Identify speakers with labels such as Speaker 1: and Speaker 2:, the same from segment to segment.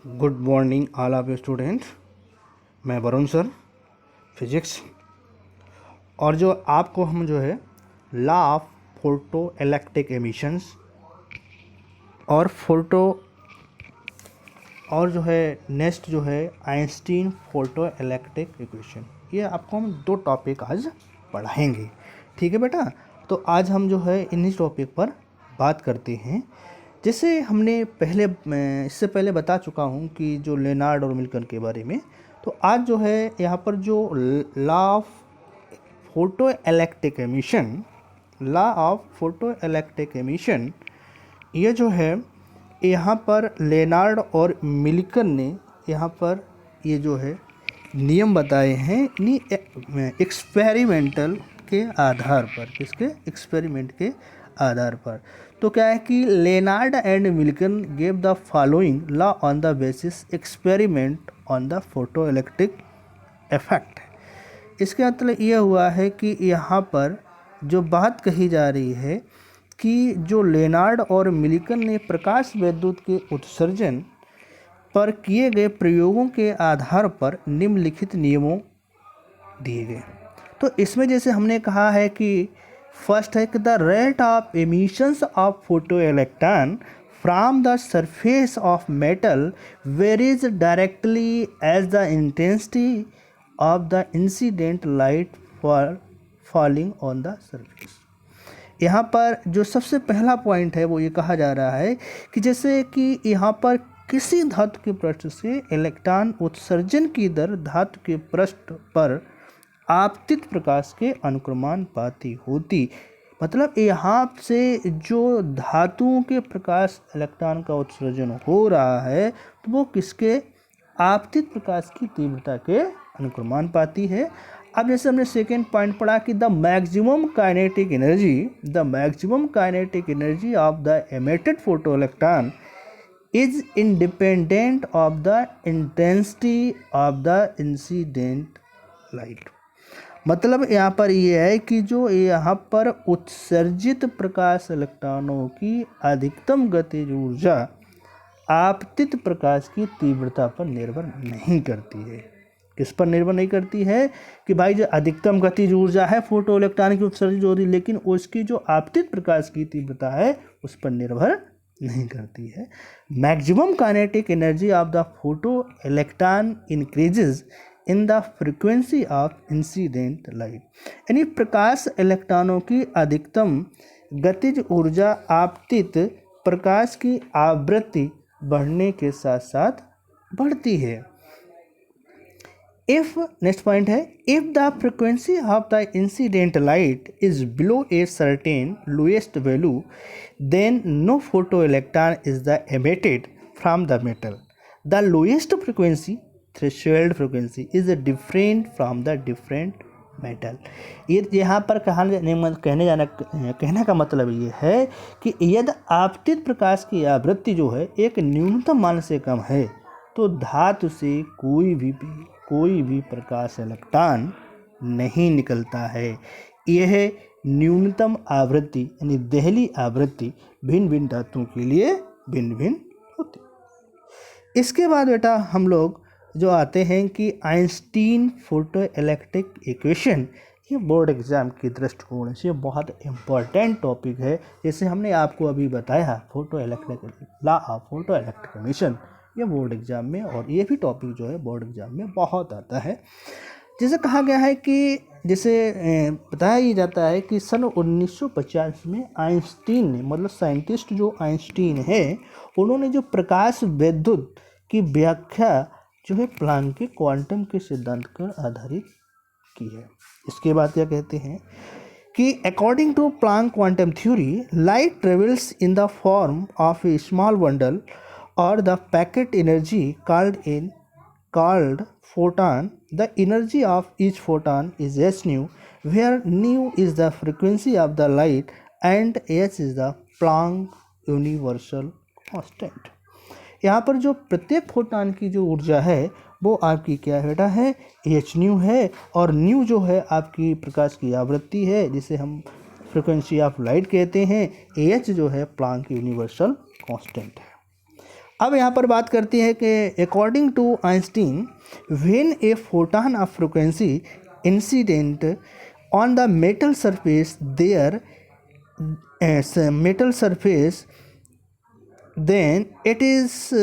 Speaker 1: Good morning all of you student. मैं Varun sir, physics. और जो आपको हम जो है law of photo electric emissions और जो है नेक्स्ट जो है आइंस्टीन फोटो इलेक्ट्रिक इक्वेशन, ये आपको हम दो टॉपिक आज पढ़ाएंगे। ठीक है बेटा, तो आज हम जो है इन्हीं टॉपिक पर बात करते हैं। जैसे हमने इससे पहले बता चुका हूँ कि जो लेनार्ड और मिल्टन के बारे में, तो आज जो है यहाँ पर जो law of photo electric emission, ये जो है यहाँ पर लेनार्ड और मिल्टन ने यहाँ पर ये जो है नियम बताए हैं एक्सपेरिमेंटल के आधार पर। किसके? एक्सपेरिमेंट के आधार पर। तो क्या है कि Lenard and Milton gave the following law on the basis experiment on the photoelectric effect. इसका मतलब यह हुआ है कि यहाँ पर जो बात कही जा रही है कि जो लेनार्ड और मिल्टन ने प्रकाश विद्युत के उत्सर्जन पर किए गए प्रयोगों के आधार पर निम्नलिखित नियमों दिए गए। तो इसमें जैसे हमने कहा है कि फर्स्ट है कि the rate of emissions of photoelectron from the surface of metal varies directly as the intensity of the incident light falling on the surface. यहाँ पर जो सबसे पहला पॉइंट है वो ये कहा जा रहा है कि जैसे कि यहाँ पर किसी धातु के पृष्ठ से इलेक्ट्रॉन उत्सर्जन की दर धातु के पृष्ठ पर आपतित प्रकाश के अनुक्रमानुपाती होती। मतलब यहाँ से जो धातुओं के प्रकाश इलेक्ट्रॉन का उत्सर्जन हो रहा है तो वो किसके? आपतित प्रकाश की तीव्रता के अनुक्रमानुपाती है। अब जैसे हमने सेकेंड पॉइंट पढ़ा कि the maximum kinetic energy of the emitted photo electron is independent of the intensity of the incident light. मतलब यहाँ पर ये है कि जो यहाँ पर उत्सर्जित प्रकाश इलेक्ट्रॉनों की अधिकतम गतिज ऊर्जा आपतित प्रकाश की तीव्रता पर निर्भर नहीं करती है। किस पर निर्भर नहीं करती है? कि भाई जो अधिकतम गतिज ऊर्जा है फोटो इलेक्ट्रॉन की उत्सर्जित हो रही, लेकिन उसकी जो आपतित प्रकाश की तीव्रता है उस पर निर्भर नहीं करती है। Maximum kinetic energy of the photo electron increases in the frequency of incident light. यानी प्रकाश इलेक्ट्रॉनों की अधिकतम गतिज ऊर्जा आपतित प्रकाश की आवृत्ति बढ़ने के साथ साथ बढ़ती है। इफ नेक्स्ट पॉइंट है, if the frequency of the incident light is below a certain lowest value then no photoelectron is the emitted from the metal. The lowest frequency threshold frequency is different from the different metal. ये यहाँ पर कहने का मतलब ये है कि यदि आपतित प्रकाश की आवृत्ति जो है एक न्यूनतम मान से कम है तो धातु से कोई भी प्रकाश इलेक्ट्रॉन नहीं निकलता है। यह न्यूनतम आवृत्ति यानी देहली आवृत्ति भिन्न भिन्न धातुओं के लिए भिन्न भिन्न होती। इसके बाद बेटा हम लोग जो आते हैं कि आइंस्टीन फोटो इलेक्ट्रिक इक्वेशन, ये बोर्ड एग्जाम की दृष्टिकोण से बहुत इम्पोर्टेंट टॉपिक है। जैसे हमने आपको अभी बताया photo electric law of photo electric emission, ये बोर्ड एग्जाम में, और ये भी टॉपिक जो है बोर्ड एग्जाम में बहुत आता है। जैसे कहा गया है कि जैसे बताया ही जाता है कि सन 1950 में आइंस्टीन ने, मतलब साइंटिस्ट जो आइंस्टीन है, उन्होंने जो प्रकाश विद्युत की व्याख्या जो है प्लांक के क्वांटम के सिद्धांत पर आधारित की है। इसके बाद क्या कहते हैं कि according to Planck quantum theory light travels in the form of a small bundle or the packet energy called photon. The energy of each photon is h nu, where nu is the frequency of the light and h is the Planck universal constant. यहाँ पर जो प्रत्येक photon की जो ऊर्जा है वो आपकी क्या बेटा है? एच न्यू है, और न्यू जो है आपकी प्रकाश की आवृत्ति है जिसे हम फ्रीक्वेंसी ऑफ लाइट कहते हैं। एच जो है प्लांक यूनिवर्सल कांस्टेंट है। अब यहाँ पर बात करती है कि according to Einstein when a photon of frequency incident on the metal surface there metal surface, then it is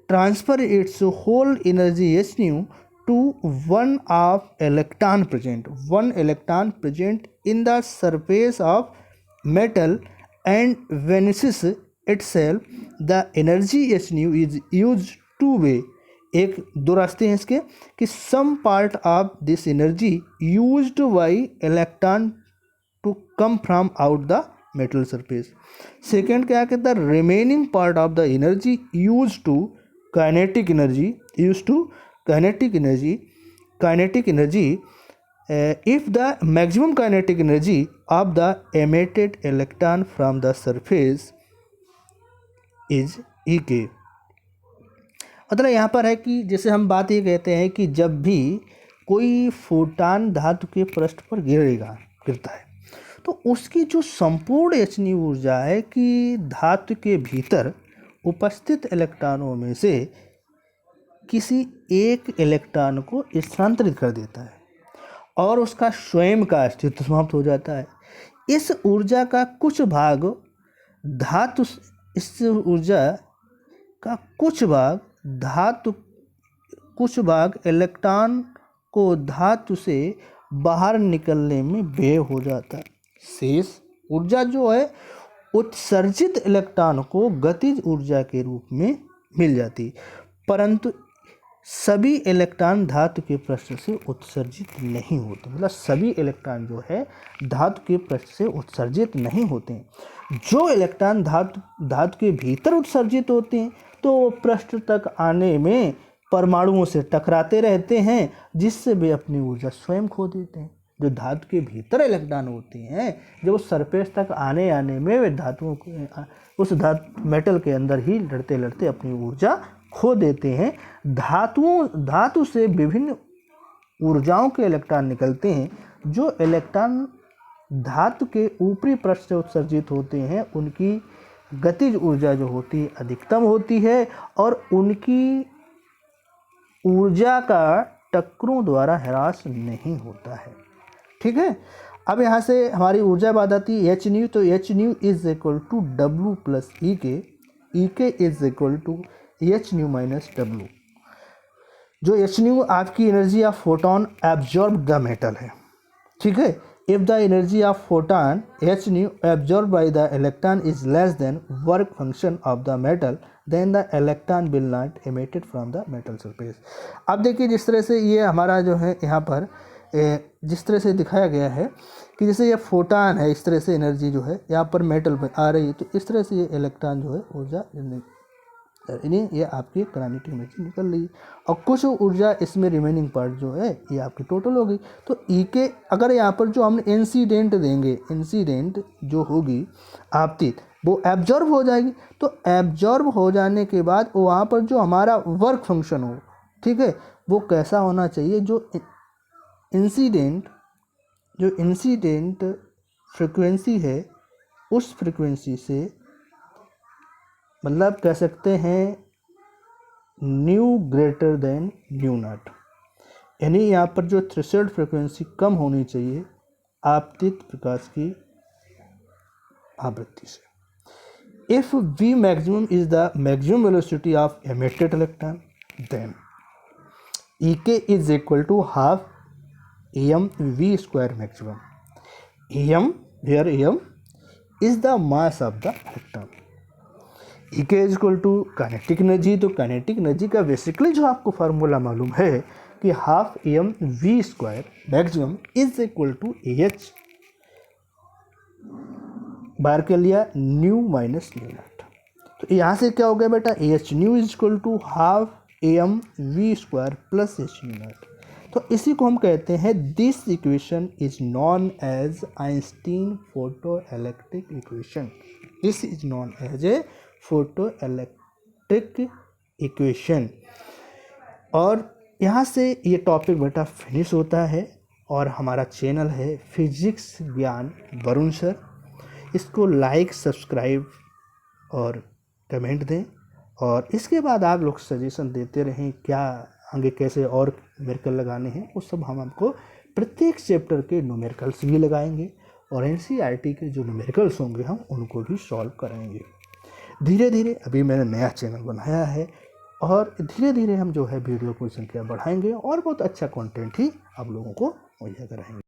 Speaker 1: transfer its whole energy h nu to one of electron present in the surface of metal, and vanishes itself. The energy h nu is used two way. एक दो रास्ते हैं इसके कि some part of this energy used by electron to come from out the metal surface. Second क्या कहता है, remaining part of the energy use to kinetic energy if the maximum kinetic energy of the emitted electron from the surface is EK. मतलब यहाँ पर है कि जैसे हम बात ये कहते हैं कि जब भी कोई फोटान धातु के पृष्ठ पर गिरता है तो उसकी जो संपूर्ण एचनी ऊर्जा है कि धातु के भीतर उपस्थित इलेक्ट्रॉनों में से किसी एक इलेक्ट्रॉन को स्थानांतरित कर देता है और उसका स्वयं का अस्तित्व समाप्त हो जाता है। इस ऊर्जा का कुछ भाग इलेक्ट्रॉन को धातु से बाहर निकलने में व्यय हो जाता है। शेष ऊर्जा जो है उत्सर्जित इलेक्ट्रॉन को गतिज ऊर्जा के रूप में मिल जाती, परंतु सभी इलेक्ट्रॉन धातु के पृष्ठ से उत्सर्जित नहीं होते। मतलब सभी इलेक्ट्रॉन जो है धातु के पृष्ठ से उत्सर्जित नहीं होते हैं। जो इलेक्ट्रॉन धातु के भीतर उत्सर्जित होते हैं तो वो पृष्ठ तक आने में परमाणुओं से टकराते रहते हैं, जिससे वे अपनी ऊर्जा स्वयं खो देते हैं। जो धातु के भीतर इलेक्ट्रॉन होते हैं जब उस सरफेस तक आने में वे धातुओं को उस मेटल के अंदर ही लड़ते अपनी ऊर्जा खो देते हैं। धातु से विभिन्न ऊर्जाओं के इलेक्ट्रॉन निकलते हैं। जो इलेक्ट्रॉन धातु के ऊपरी पृष्ठ से उत्सर्जित होते हैं उनकी गतिज ऊर्जा जो होती है अधिकतम होती है और उनकी ऊर्जा का टक्करों द्वारा ह्रास नहीं होता है। ठीक है, अब यहाँ से हमारी ऊर्जा बात आती है एच न्यू। तो h nu is equal to W plus E K is equal to h nu minus W. जो एच न्यू आपकी energy of photon absorb the metal है। ठीक है, if the energy of photon h nu absorb by the electron is less than work function of the metal then the electron will not emitted from the metal surface. अब देखिए जिस तरह से ये हमारा जो है यहाँ पर जिस तरह से दिखाया गया है कि जैसे ये फोटॉन है, इस तरह से एनर्जी जो है यहाँ पर मेटल पर आ रही है, तो इस तरह से ये इलेक्ट्रॉन जो है ऊर्जा इन्हें ये आपकी काइनेटिक एनर्जी निकल रही है और कुछ ऊर्जा इसमें रिमेनिंग पार्ट जो है ये आपकी टोटल होगी। तो ई के अगर यहाँ पर जो हम इंसिडेंट देंगे, इंसिडेंट जो होगी आपतित वो एब्जॉर्ब हो जाएगी। तो एब्जॉर्ब हो जाने के बाद वहाँ पर जो हमारा वर्क फंक्शन हो, ठीक है, वो कैसा होना चाहिए, जो इंसिडेंट फ्रिक्वेंसी है उस फ्रिक्वेंसी से मतलब कह सकते हैं new greater than new not, यानी यहाँ पर जो थ्रेशोल्ड फ्रिक्वेंसी कम होनी चाहिए आपतित प्रकाश की आवृत्ति से। If v maximum is the maximum velocity of emitted electron then ek is equal to half am v square maximum. am where am is the mass of the electron. ek is equal to kinetic energy. तो kinetic energy का basically जो आपको formula मालूम है कि half am v square maximum is equal to ah बाहर कर लिया न्यू माइनस न्यू नॉट। तो यहाँ से क्या हो गया बेटा, ah nu is equal to half am v square plus h nu naught. तो इसी को हम कहते हैं this equation is known as Einstein photoelectric equation. This is known as a photoelectric equation. और यहाँ से ये टॉपिक बेटा फिनिश होता है और हमारा चैनल है फिजिक्स ज्ञान वरुण सर। इसको लाइक, सब्सक्राइब और कमेंट दें और इसके बाद आप लोग सजेशन देते रहें क्या आगे कैसे और न्यूमेरिकल लगाने हैं, वो सब हम आपको प्रत्येक चैप्टर के न्यूमेरिकल्स भी लगाएंगे और एनसीईआरटी के जो न्यूमेरिकल्स होंगे हम उनको भी सॉल्व कराएंगे। धीरे धीरे अभी मैंने नया चैनल बनाया है और धीरे धीरे हम जो है वीडियो की संख्या बढ़ाएंगे और बहुत अच्छा कंटेंट ही आप लोगों को मुहैया कराएंगे।